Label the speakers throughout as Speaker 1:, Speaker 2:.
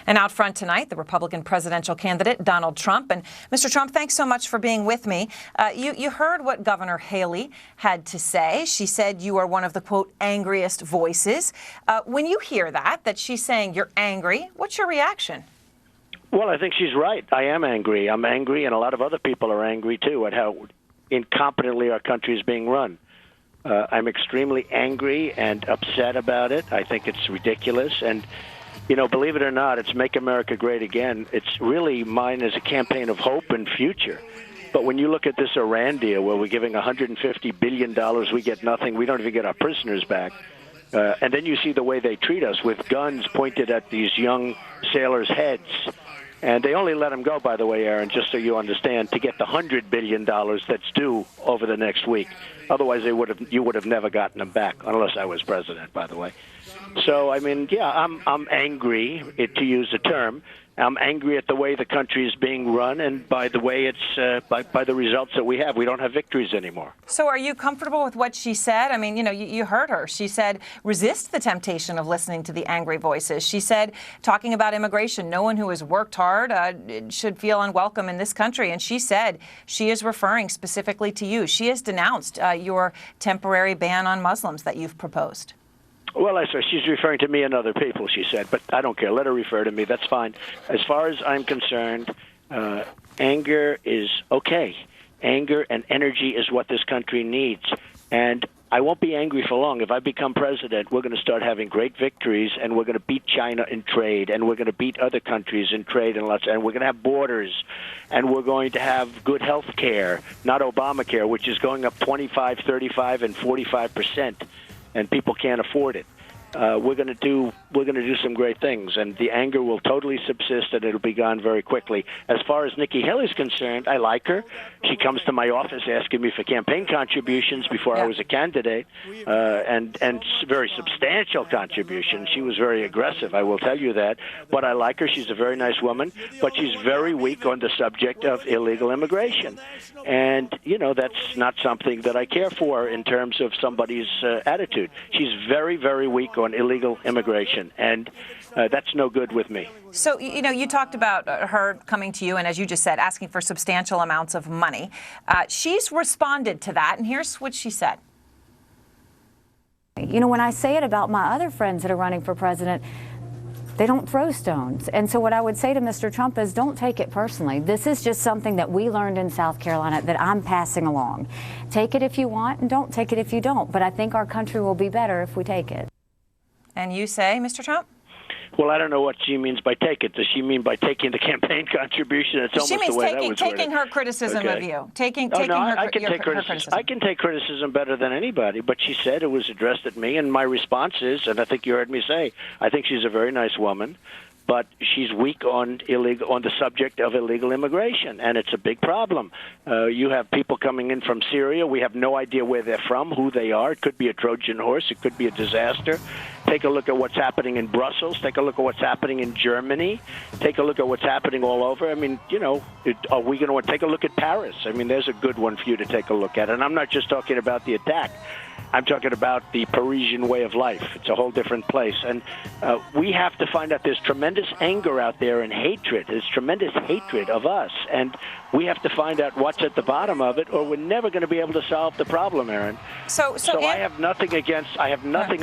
Speaker 1: And out front tonight, the Republican presidential candidate, Donald Trump. And Mr. Trump, thanks so much for being with me. You heard what Governor Haley had to say. She said you are one of the, quote, angriest voices. When you hear that she's saying you're angry, what's your reaction?
Speaker 2: Well, I think she's right. I am angry. I'm angry, and a lot of other people are angry, too, at how incompetently our country is being run. I'm extremely angry and upset about it. I think it's ridiculous. And, you know, believe it or not, it's Make America Great Again. It's really mine as a campaign of hope and future. But when you look at this Iran deal where we're giving $150 billion, we get nothing. We don't even get our prisoners back. And then you see the way they treat us with guns pointed at these young sailors' heads. And they only let them go, by the way, Aaron, just so you understand, to get the $100 billion that's due over the next week. Otherwise, you would have never gotten them back, unless I was president, by the way. So, I mean, yeah, I'm angry, to use the term. I'm angry at the way the country is being run and by the way it's by the results that we have. We don't have victories anymore.
Speaker 1: So are you comfortable with what she said? I mean, you know, you heard her. She said, resist the temptation of listening to the angry voices. She said, talking about immigration, no one who has worked hard should feel unwelcome in this country. And she said she is referring specifically to you. She has denounced your temporary ban on Muslims that you've proposed.
Speaker 2: Well, she's referring to me and other people, she said, but I don't care. Let her refer to me. That's fine. As far as I'm concerned, anger is okay. Anger and energy is what this country needs. And I won't be angry for long. If I become president, we're going to start having great victories, and we're going to beat China in trade, and we're going to beat other countries in trade, and we're going to have borders, and we're going to have good health care, not Obamacare, which is going up 25, 35, and 45%. And people can't afford it. We're going to do some great things, and the anger will totally subsist, and it'll be gone very quickly. As far as Nikki Haley's concerned, I like her. She comes to my office asking me for campaign contributions before I was a candidate, and very substantial contributions. She was very aggressive, I will tell you that. But I like her. She's a very nice woman, but she's very weak on the subject of illegal immigration. And, you know, that's not something that I care for in terms of somebody's attitude. She's very, very weak on illegal immigration, and that's no good with me.
Speaker 1: So, you know, you talked about her coming to you and, as you just said, asking for substantial amounts of money. She's responded to that, and here's what she said.
Speaker 3: You know, when I say it about my other friends that are running for president, they don't throw stones. And so what I would say to Mr. Trump is, don't take it personally. This is just something that we learned in South Carolina that I'm passing along. Take it if you want, and don't take it if you don't. But I think our country will be better if we take it.
Speaker 1: And you say, Mr. Trump?
Speaker 2: Well, I don't know what she means by take it. Does she mean by taking the campaign contribution? It's almost the way that was worded.
Speaker 1: Taking her criticism of you. Taking her criticism.
Speaker 2: I can take criticism better than anybody, but she said it was addressed at me, and my response is, and I think you heard me say, I think she's a very nice woman, but she's weak on the subject of illegal immigration, and it's a big problem. You have people coming in from Syria. We have no idea where they're from, who they are. It could be a Trojan horse. It could be a disaster. Take a look at what's happening in Brussels. Take a look at what's happening in Germany. Take a look at what's happening all over. I mean, you know, are we going to take a look at Paris? I mean, there's a good one for you to take a look at. And I'm not just talking about the attack. I'm talking about the Parisian way of life. It's a whole different place. And we have to find out there's tremendous anger out there and hatred. There's tremendous hatred of us. And we have to find out what's at the bottom of it, or we're never going to be able to solve the problem, Aaron. So I have nothing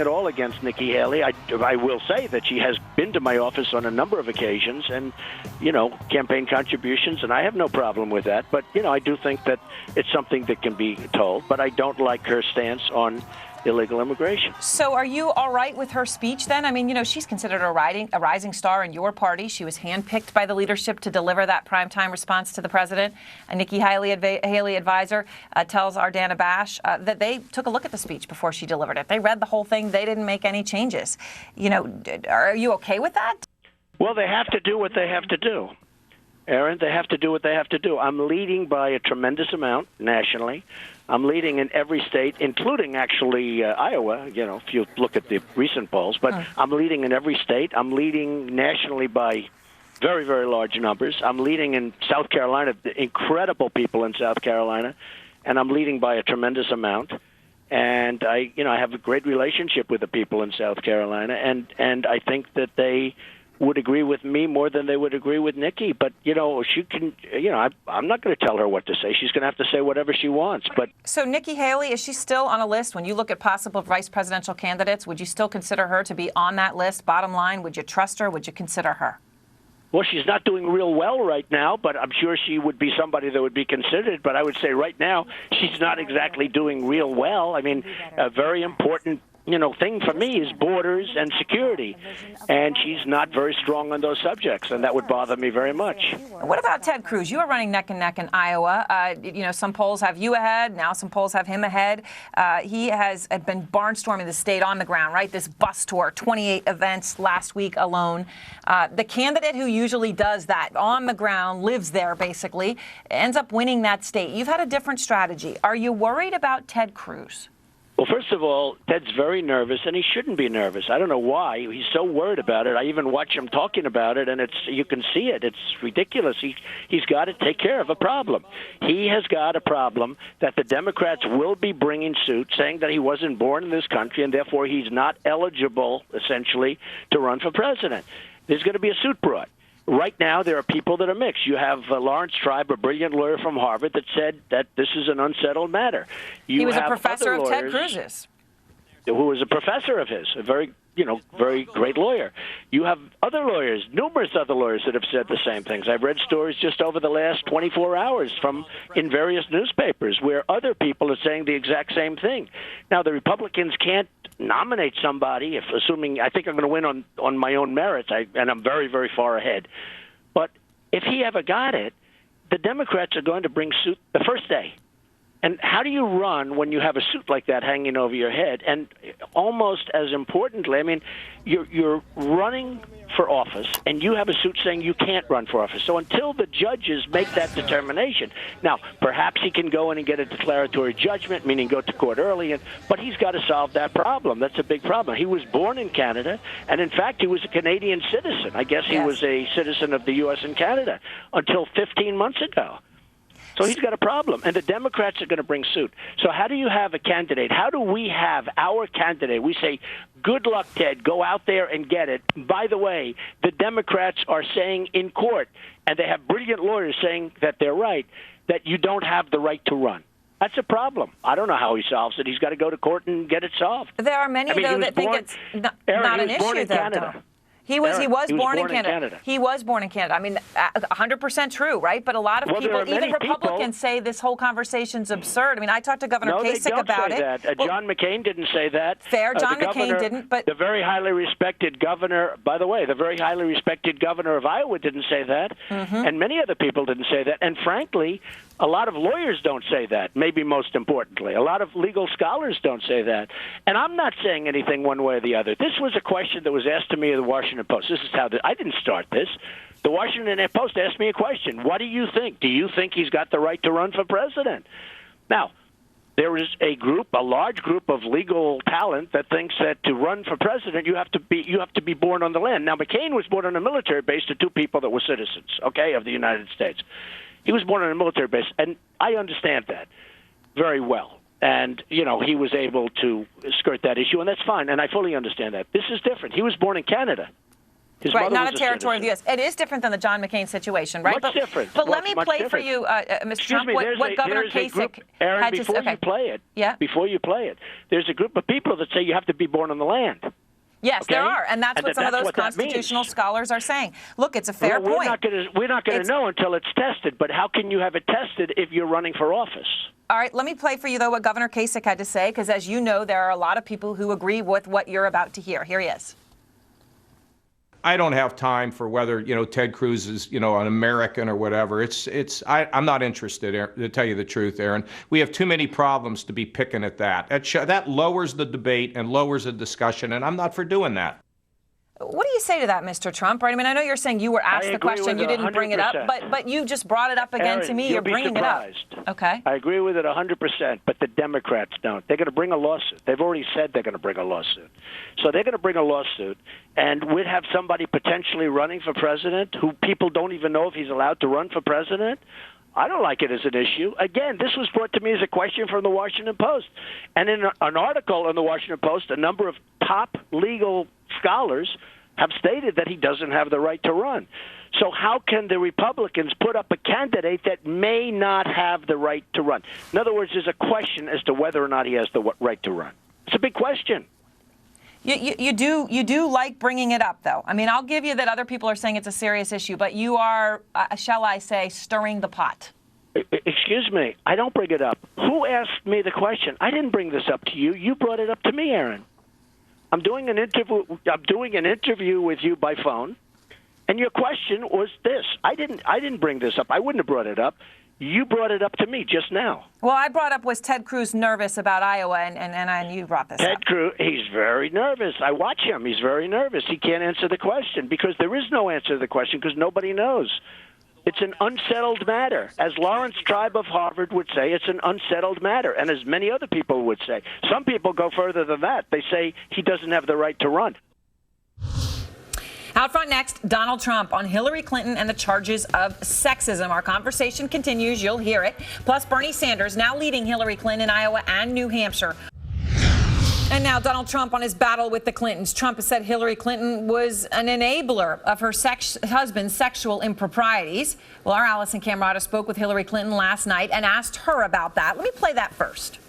Speaker 2: at all against Nikki Haley. I will say that she has been to my office on a number of occasions and, you know, campaign contributions, and I have no problem with that. But, you know, I do think that it's something that can be told. But I don't like her stance on illegal immigration.
Speaker 1: So are you all right with her speech then? I mean, you know, she's considered a rising star in your party. She was handpicked by the leadership to deliver that primetime response to the president. A Nikki Haley advisor tells Ardana Bash that they took a look at the speech before she delivered it. They read the whole thing. They didn't make any changes. You know, are you okay with that?
Speaker 2: Well, they have to do what they have to do. Aaron, they have to do what they have to do. I'm leading by a tremendous amount nationally. I'm leading in every state, including actually Iowa, you know, if you look at the recent polls. But I'm leading in every state. I'm leading nationally by very, very large numbers. I'm leading in South Carolina, incredible people in South Carolina, and I'm leading by a tremendous amount. And I have a great relationship with the people in South Carolina, and I think that they would agree with me more than they would agree with Nikki. But, she can, I'm not going to tell her what to say. She's going to have to say whatever she wants. But
Speaker 1: So Nikki Haley, is she still on a list? When you look at possible vice presidential candidates, would you still consider her to be on that list? Bottom line, would you trust her? Would you consider her?
Speaker 2: Well, she's not doing real well right now, but I'm sure she would be somebody that would be considered. But I would say right now, she's not exactly doing real well. I mean, a very important thing for me is borders and security, and she's not very strong on those subjects, and that would bother me very much.
Speaker 1: What about Ted Cruz? You are running neck and neck in Iowa. Some polls have you ahead. Now some polls have him ahead. He has been barnstorming the state on the ground, right? This bus tour, 28 events last week alone. The candidate who usually does that on the ground, lives there basically, ends up winning that state. You've had a different strategy. Are you worried about Ted Cruz?
Speaker 2: Well, first of all, Ted's very nervous, and he shouldn't be nervous. I don't know why. He's so worried about it. I even watch him talking about it, and you can see it. It's ridiculous. He's got to take care of a problem. He has got a problem that the Democrats will be bringing suit, saying that he wasn't born in this country, and therefore he's not eligible, essentially, to run for president. There's going to be a suit brought. Right now, there are people that are mixed. You have Lawrence Tribe, a brilliant lawyer from Harvard, that said that this is an unsettled matter.
Speaker 1: He was a professor of Ted Cruz's.
Speaker 2: Who was a professor of his, a very great lawyer. You have other lawyers, numerous other lawyers that have said the same things. I've read stories just over the last 24 hours in various newspapers where other people are saying the exact same thing. Now, the Republicans can't nominate somebody, assuming I think I'm going to win on my own merits, and I'm very, very far ahead. But if he ever got it, the Democrats are going to bring suit the first day. And how do you run when you have a suit like that hanging over your head? And almost as importantly, I mean, you're running for office, and you have a suit saying you can't run for office. So until the judges make that determination, now, perhaps he can go in and get a declaratory judgment, meaning go to court early, but he's got to solve that problem. That's a big problem. He was born in Canada, and in fact, he was a Canadian citizen. I guess he was a citizen of the U.S. and Canada until 15 months ago. So he's got a problem, and the Democrats are going to bring suit. So how do you have a candidate? How do we have our candidate? We say, good luck, Ted. Go out there and get it. By the way, the Democrats are saying in court, and they have brilliant lawyers saying that they're right, that you don't have the right to run. That's a problem. I don't know how he solves it. He's got to go to court and get it solved.
Speaker 1: There are many, though, that think it's not an issue, though. He was born in Canada. He was born in Canada. I mean, 100% true, right? But a lot of people, even Republicans, say this whole conversation's absurd. I mean, I taled to Governor Kasich about it.
Speaker 2: That. John McCain didn't say that.
Speaker 1: Fair, John McCain didn't. But
Speaker 2: the very highly respected governor, by the way, the very highly respected governor of Iowa didn't say that, and many other people didn't say that. And frankly, a lot of lawyers don't say that, maybe most importantly. A lot of legal scholars don't say that. And I'm not saying anything one way or the other. This was a question that was asked to me in the Washington Post. This is how I didn't start this. The Washington Post asked me a question. What do you think? Do you think he's got the right to run for president? Now, there is a large group of legal talent that thinks that to run for president, you have to be born on the land. Now, McCain was born on a military base to two people that were citizens, okay, of the United States. He was born on a military base, and I understand that very well. And, he was able to skirt that issue, and that's fine, and I fully understand that. This is different. He was born in Canada. His
Speaker 1: right, not a territory of the U.S. It is different than the John McCain situation, right?
Speaker 2: Much different.
Speaker 1: But let me play for you, Mr. Trump, what Governor Kasich had to say.
Speaker 2: Before you play it, before you play it, there's a group of people that say you have to be born on the land.
Speaker 1: Yes, okay? There are, and that's what some of those constitutional scholars are saying. Look, it's a fair point.
Speaker 2: We're not going to know until it's tested, but how can you have it tested if you're running for office?
Speaker 1: All right, let me play for you, though, what Governor Kasich had to say, because as you know, there are a lot of people who agree with what you're about to hear. Here he is.
Speaker 4: I don't have time for whether, Ted Cruz is, an American or whatever. I'm not interested, to tell you the truth, Aaron. We have too many problems to be picking at that. That lowers the debate and lowers the discussion, and I'm not for doing that.
Speaker 1: What do you say to that, Mr. Trump? Right? I mean, I know you're saying you were asked the question, you didn't bring it up, but you just brought it up again to me. You're bringing it up. Okay.
Speaker 2: I agree with it 100%, but the Democrats don't. They're going to bring a lawsuit. They've already said they're going to bring a lawsuit. So they're going to bring a lawsuit, and we'd have somebody potentially running for president who people don't even know if he's allowed to run for president. I don't like it as an issue. Again, this was brought to me as a question from the Washington Post. And in an article in the Washington Post, a number of top legal scholars have stated that he doesn't have the right to run. So how can the Republicans put up a candidate that may not have the right to run? In other words, there's a question as to whether or not he has the right to run. It's a big question.
Speaker 1: You do like bringing it up, though. I mean, I'll give you that other people are saying it's a serious issue, but you are, shall I say, stirring the pot.
Speaker 2: Excuse me, I don't bring it up. Who asked me the question? I didn't bring this up to you. You brought it up to me, Aaron. I'm doing an interview with you by phone, and your question was this. I didn't bring this up. I wouldn't have brought it up. You brought it up to me just now.
Speaker 1: Well, I brought up, was Ted Cruz nervous about Iowa, and you brought this up.
Speaker 2: Ted Cruz, he's very nervous. I watch him. He's very nervous. He can't answer the question because there is no answer to the question because nobody knows. It's an unsettled matter. As Lawrence Tribe of Harvard would say, it's an unsettled matter, and as many other people would say. Some people go further than that. They say he doesn't have the right to run.
Speaker 1: Out front next, Donald Trump on Hillary Clinton and the charges of sexism. Our conversation continues. You'll hear it. Plus, Bernie Sanders now leading Hillary Clinton in Iowa and New Hampshire. And now Donald Trump on his battle with the Clintons. Trump has said Hillary Clinton was an enabler of her husband's sexual improprieties. Well, our Allison Camerata spoke with Hillary Clinton last night and asked her about that. Let me play that first.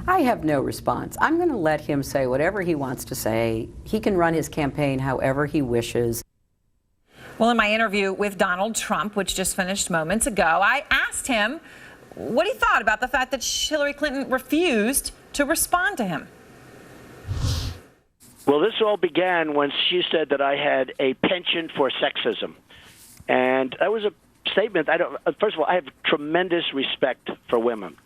Speaker 5: I have no response. I'm going to let him say whatever he wants to say. He can run his campaign however he wishes.
Speaker 1: Well, in my interview with Donald Trump, which just finished moments ago, I asked him what he thought about the fact that Hillary Clinton refused to respond to him.
Speaker 2: Well, this all began when she said that I had a penchant for sexism. And that was a statement. First of all, I have tremendous respect for women.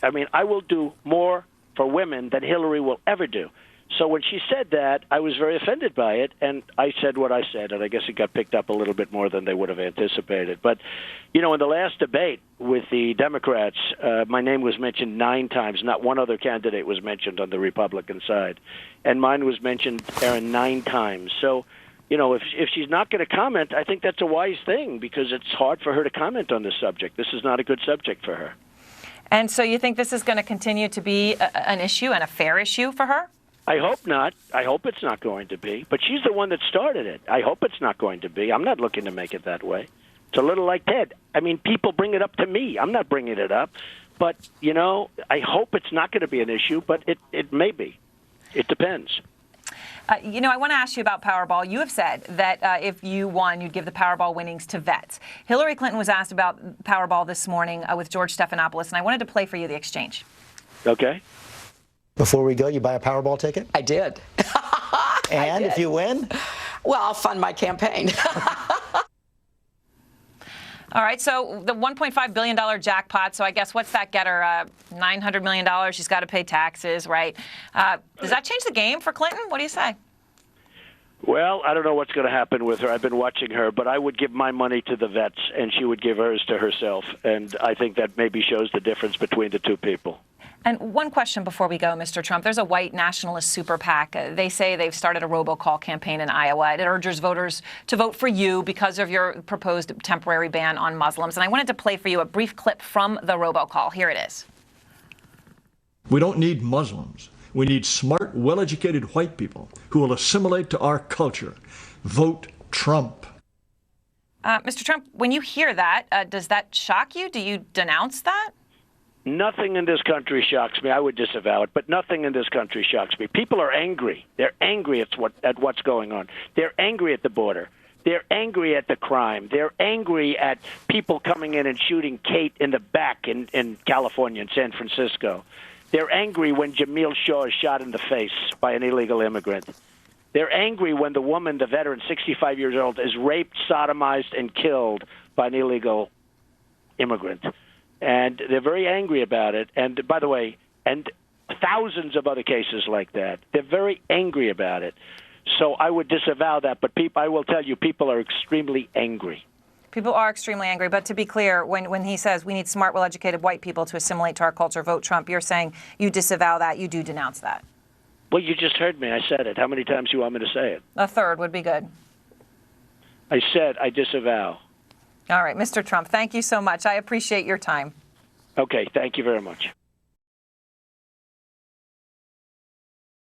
Speaker 2: I mean, I will do more for women than Hillary will ever do. So when she said that, I was very offended by it, and I said what I said, and I guess it got picked up a little bit more than they would have anticipated. But, you know, in the last debate with the Democrats, my name was mentioned 9 times. Not one other candidate was mentioned on the Republican side. And mine was mentioned, Aaron, 9 times. So, you know, if she's not going to comment, I think that's a wise thing because it's hard for her to comment on this subject. This is not a good subject for her.
Speaker 1: And so you think this is going to continue to be an issue and a fair issue for her?
Speaker 2: I hope not. I hope it's not going to be. But she's the one that started it. I hope it's not going to be. I'm not looking to make it that way. It's a little like Ted. I mean, people bring it up to me. I'm not bringing it up. But, you know, I hope it's not going to be an issue, but it may be. It depends.
Speaker 1: You know, I want to ask you about Powerball. You have said that if you won, you'd give the Powerball winnings to vets. Hillary Clinton was asked about Powerball this morning with George Stephanopoulos, and I wanted to play for you the exchange.
Speaker 2: Okay.
Speaker 6: Before we go, you buy a Powerball ticket?
Speaker 7: I did.
Speaker 6: And if you win?
Speaker 7: Well, I'll fund my campaign.
Speaker 1: All right, so the $1.5 billion jackpot, so I guess what's that get her? $900 million, she's got to pay taxes, right? Does that change the game for Clinton? What do you say?
Speaker 2: Well, I don't know what's going to happen with her. I've been watching her, but I would give my money to the vets, and she would give hers to herself. And I think that maybe shows the difference between the two people.
Speaker 1: And one question before we go, Mr. Trump. There's a white nationalist super PAC. They say they've started a robocall campaign in Iowa. It urges voters to vote for you because of your proposed temporary ban on Muslims. And I wanted to play for you a brief clip from the robocall. Here it is.
Speaker 8: We don't need Muslims. We need smart, well-educated white people who will assimilate to our culture. Vote Trump.
Speaker 1: Mr. Trump, when you hear that, does that shock you? Do you denounce that?
Speaker 2: Nothing in this country shocks me. I would disavow it, but nothing in this country shocks me. People are angry. They're angry at what's going on. They're angry at the border. They're angry at the crime. They're angry at people coming in and shooting Kate in the back in California, in San Francisco. They're angry when Jamil Shaw is shot in the face by an illegal immigrant. They're angry when the woman, the veteran, 65 years old, is raped, sodomized, and killed by an illegal immigrant. And they're very angry about it. And by the way, and thousands of other cases like that, they're very angry about it. So I would disavow that. But I will tell you, people are extremely angry.
Speaker 1: People are extremely angry. But to be clear, when he says we need smart, well-educated white people to assimilate to our culture, vote Trump, you're saying you disavow that, you do denounce that.
Speaker 2: Well, you just heard me. I said it. How many times do you want me to say it?
Speaker 1: A third would be good.
Speaker 2: I said I disavow.
Speaker 1: All right, Mr. Trump, thank you so much. I appreciate your time.
Speaker 2: Okay, thank you very much.